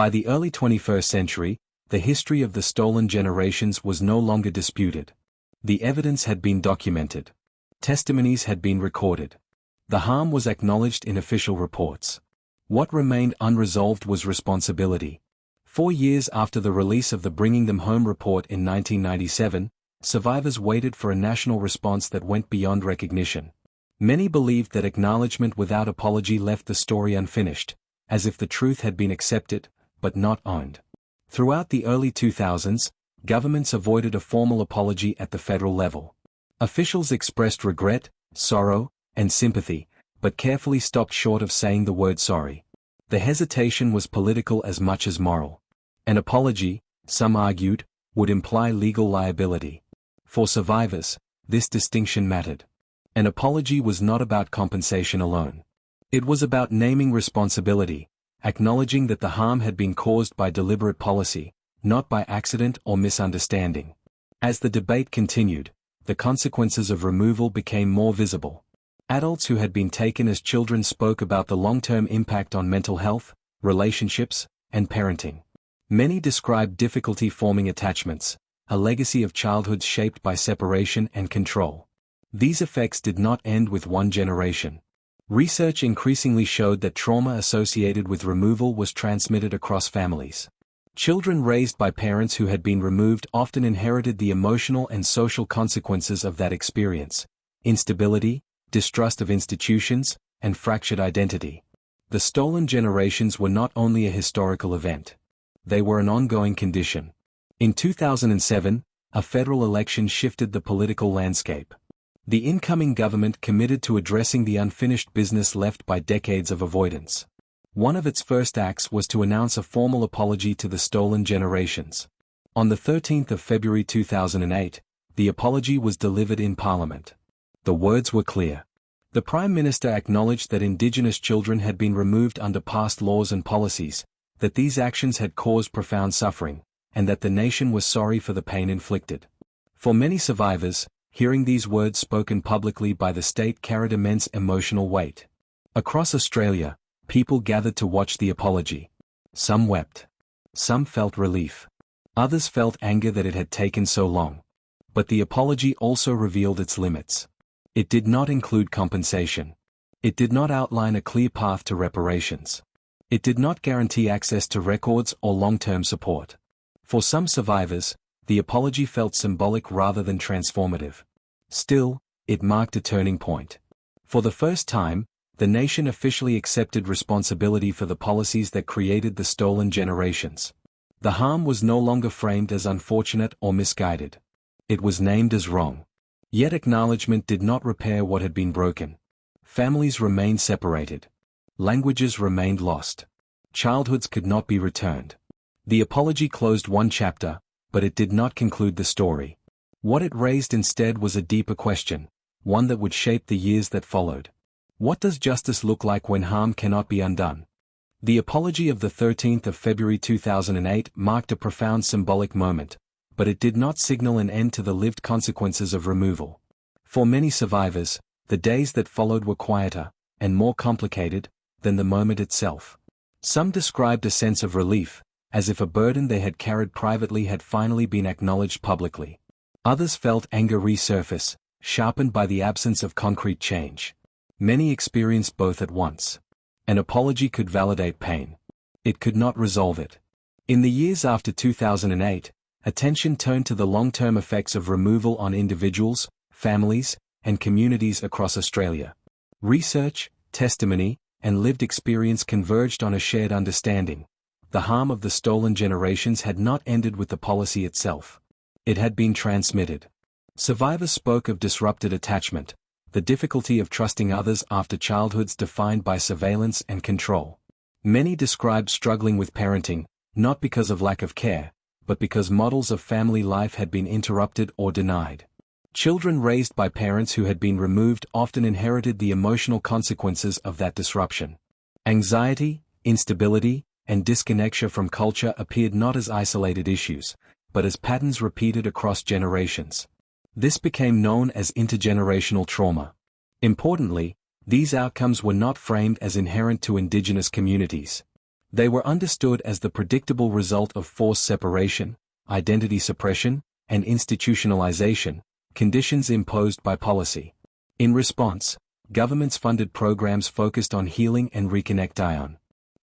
By the early 21st century, the history of the stolen generations was no longer disputed. The evidence had been documented. Testimonies had been recorded. The harm was acknowledged in official reports. What remained unresolved was responsibility. 4 years after the release of the Bringing Them Home report in 1997, survivors waited for a national response that went beyond recognition. Many believed that acknowledgment without apology left the story unfinished, as if the truth had been accepted, but not owned. Throughout the early 2000s, governments avoided a formal apology at the federal level. Officials expressed regret, sorrow, and sympathy, but carefully stopped short of saying the word sorry. The hesitation was political as much as moral. An apology, some argued, would imply legal liability. For survivors, this distinction mattered. An apology was not about compensation alone. It was about naming responsibility, acknowledging that the harm had been caused by deliberate policy, not by accident or misunderstanding. As the debate continued, the consequences of removal became more visible. Adults who had been taken as children spoke about the long-term impact on mental health, relationships, and parenting. Many described difficulty forming attachments, a legacy of childhoods shaped by separation and control. These effects did not end with one generation. Research increasingly showed that trauma associated with removal was transmitted across families. Children raised by parents who had been removed often inherited the emotional and social consequences of that experience: instability, distrust of institutions, and fractured identity. The stolen generations were not only a historical event. They were an ongoing condition. In 2007, a federal election shifted the political landscape. The incoming government committed to addressing the unfinished business left by decades of avoidance. One of its first acts was to announce a formal apology to the stolen generations. On the 13th of February 2008, the apology was delivered in Parliament. The words were clear. The Prime Minister acknowledged that Indigenous children had been removed under past laws and policies, that these actions had caused profound suffering, and that the nation was sorry for the pain inflicted. For many survivors, hearing these words spoken publicly by the state carried immense emotional weight. Across Australia, people gathered to watch the apology. Some wept. Some felt relief. Others felt anger that it had taken so long. But the apology also revealed its limits. It did not include compensation. It did not outline a clear path to reparations. It did not guarantee access to records or long-term support. For some survivors, the apology felt symbolic rather than transformative. Still, it marked a turning point. For the first time, the nation officially accepted responsibility for the policies that created the stolen generations. The harm was no longer framed as unfortunate or misguided. It was named as wrong. Yet acknowledgement did not repair what had been broken. Families remained separated. Languages remained lost. Childhoods could not be returned. The apology closed one chapter, but it did not conclude the story. What it raised instead was a deeper question, one that would shape the years that followed. What does justice look like when harm cannot be undone? The apology of the 13th of February 2008 marked a profound symbolic moment, but it did not signal an end to the lived consequences of removal. For many survivors, the days that followed were quieter, and more complicated, than the moment itself. Some described a sense of relief, as if a burden they had carried privately had finally been acknowledged publicly. Others felt anger resurface, sharpened by the absence of concrete change. Many experienced both at once. An apology could validate pain. It could not resolve it. In the years after 2008, attention turned to the long-term effects of removal on individuals, families, and communities across Australia. Research, testimony, and lived experience converged on a shared understanding. The harm of the stolen generations had not ended with the policy itself. It had been transmitted. Survivors spoke of disrupted attachment, the difficulty of trusting others after childhoods defined by surveillance and control. Many described struggling with parenting, not because of lack of care, but because models of family life had been interrupted or denied. Children raised by parents who had been removed often inherited the emotional consequences of that disruption. Anxiety, instability, and disconnection from culture appeared not as isolated issues, but as patterns repeated across generations. This became known as intergenerational trauma. Importantly, these outcomes were not framed as inherent to Indigenous communities. They were understood as the predictable result of forced separation, identity suppression, and institutionalization, conditions imposed by policy. In response, governments funded programs focused on healing and reconnect.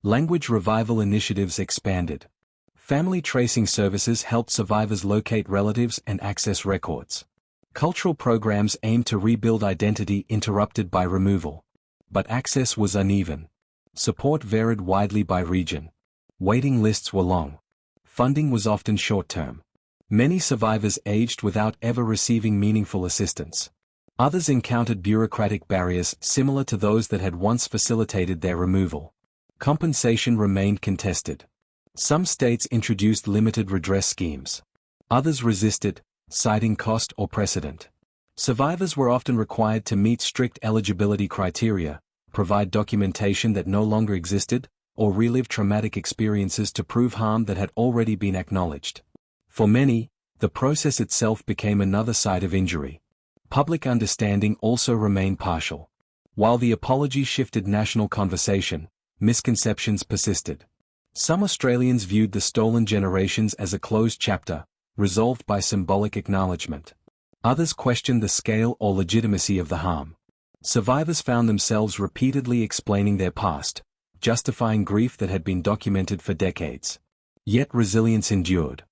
Language revival initiatives expanded. Family tracing services helped survivors locate relatives and access records. Cultural programs aimed to rebuild identity interrupted by removal. But access was uneven. Support varied widely by region. Waiting lists were long. Funding was often short-term. Many survivors aged without ever receiving meaningful assistance. Others encountered bureaucratic barriers similar to those that had once facilitated their removal. Compensation remained contested. Some states introduced limited redress schemes. Others resisted, citing cost or precedent. Survivors were often required to meet strict eligibility criteria, provide documentation that no longer existed, or relive traumatic experiences to prove harm that had already been acknowledged. For many, the process itself became another side of injury. Public understanding also remained partial. While the apology shifted national conversation, misconceptions persisted. Some Australians viewed the stolen generations as a closed chapter, resolved by symbolic acknowledgement. Others questioned the scale or legitimacy of the harm. Survivors found themselves repeatedly explaining their past, justifying grief that had been documented for decades. Yet resilience endured.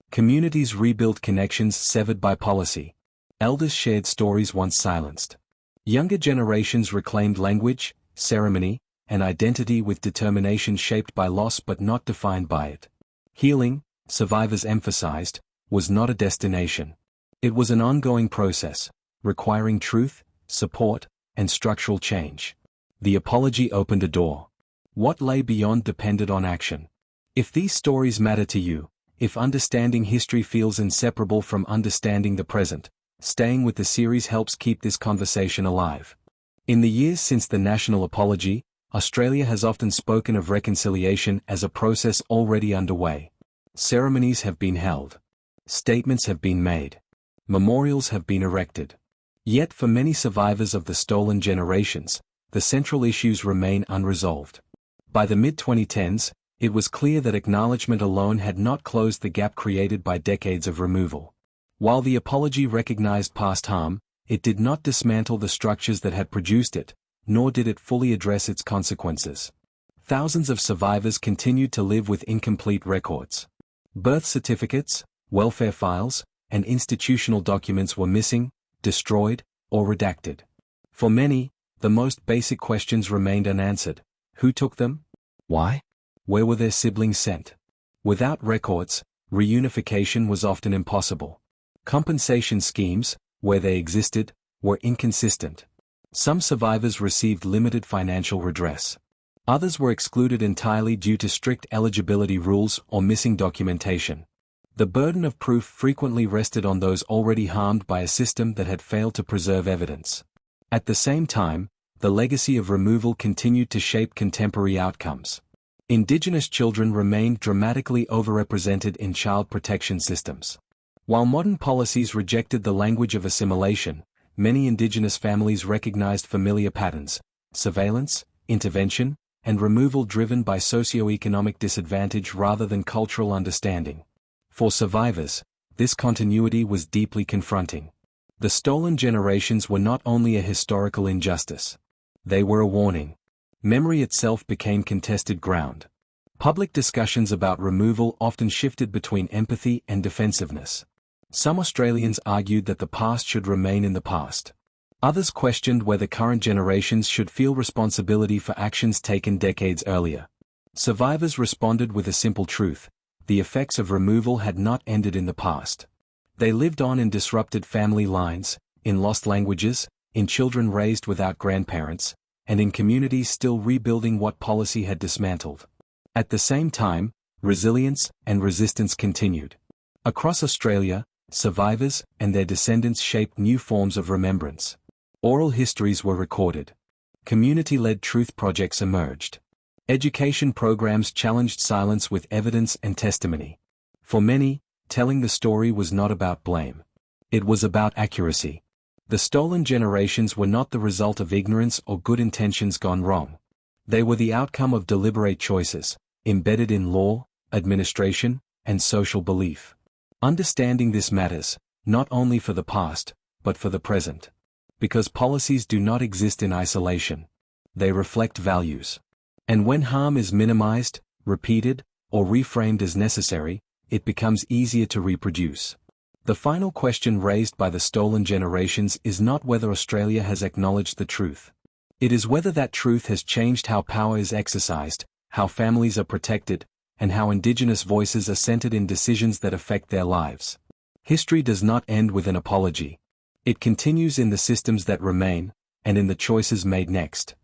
Communities rebuilt connections severed by policy. Elders shared stories once silenced. Younger generations reclaimed language, ceremony, and identity with determination shaped by loss but not defined by it. Healing, survivors emphasized, was not a destination. It was an ongoing process, requiring truth, support, and structural change. The apology opened a door. What lay beyond depended on action. If these stories matter to you, if understanding history feels inseparable from understanding the present, staying with the series helps keep this conversation alive. In the years since the national apology, Australia has often spoken of reconciliation as a process already underway. Ceremonies have been held. Statements have been made. Memorials have been erected. Yet for many survivors of the stolen generations, the central issues remain unresolved. By the mid-2010s, it was clear that acknowledgement alone had not closed the gap created by decades of removal. While the apology recognized past harm, it did not dismantle the structures that had produced it, nor did it fully address its consequences. Thousands of survivors continued to live with incomplete records. Birth certificates, welfare files, and institutional documents were missing, destroyed, or redacted. For many, the most basic questions remained unanswered. Who took them? Why? Where were their siblings sent? Without records, reunification was often impossible. Compensation schemes, where they existed, were inconsistent. Some survivors received limited financial redress. Others were excluded entirely due to strict eligibility rules or missing documentation. The burden of proof frequently rested on those already harmed by a system that had failed to preserve evidence. At the same time, the legacy of removal continued to shape contemporary outcomes. Indigenous children remained dramatically overrepresented in child protection systems. While modern policies rejected the language of assimilation, many Indigenous families recognized familiar patterns: surveillance, intervention, and removal driven by socioeconomic disadvantage rather than cultural understanding. For survivors, this continuity was deeply confronting. The stolen generations were not only a historical injustice. They were a warning. Memory itself became contested ground. Public discussions about removal often shifted between empathy and defensiveness. Some Australians argued that the past should remain in the past. Others questioned whether current generations should feel responsibility for actions taken decades earlier. Survivors responded with a simple truth: the effects of removal had not ended in the past. They lived on in disrupted family lines, in lost languages, in children raised without grandparents, and in communities still rebuilding what policy had dismantled. At the same time, resilience and resistance continued. Across Australia, survivors and their descendants shaped new forms of remembrance. Oral histories were recorded. Community-led truth projects emerged. Education programs challenged silence with evidence and testimony. For many, telling the story was not about blame. It was about accuracy. The stolen generations were not the result of ignorance or good intentions gone wrong. They were the outcome of deliberate choices, embedded in law, administration, and social belief. Understanding this matters, not only for the past, but for the present. Because policies do not exist in isolation. They reflect values. And when harm is minimized, repeated, or reframed as necessary, it becomes easier to reproduce. The final question raised by the stolen generations is not whether Australia has acknowledged the truth. It is whether that truth has changed how power is exercised, how families are protected, and how Indigenous voices are centered in decisions that affect their lives. History does not end with an apology. It continues in the systems that remain, and in the choices made next.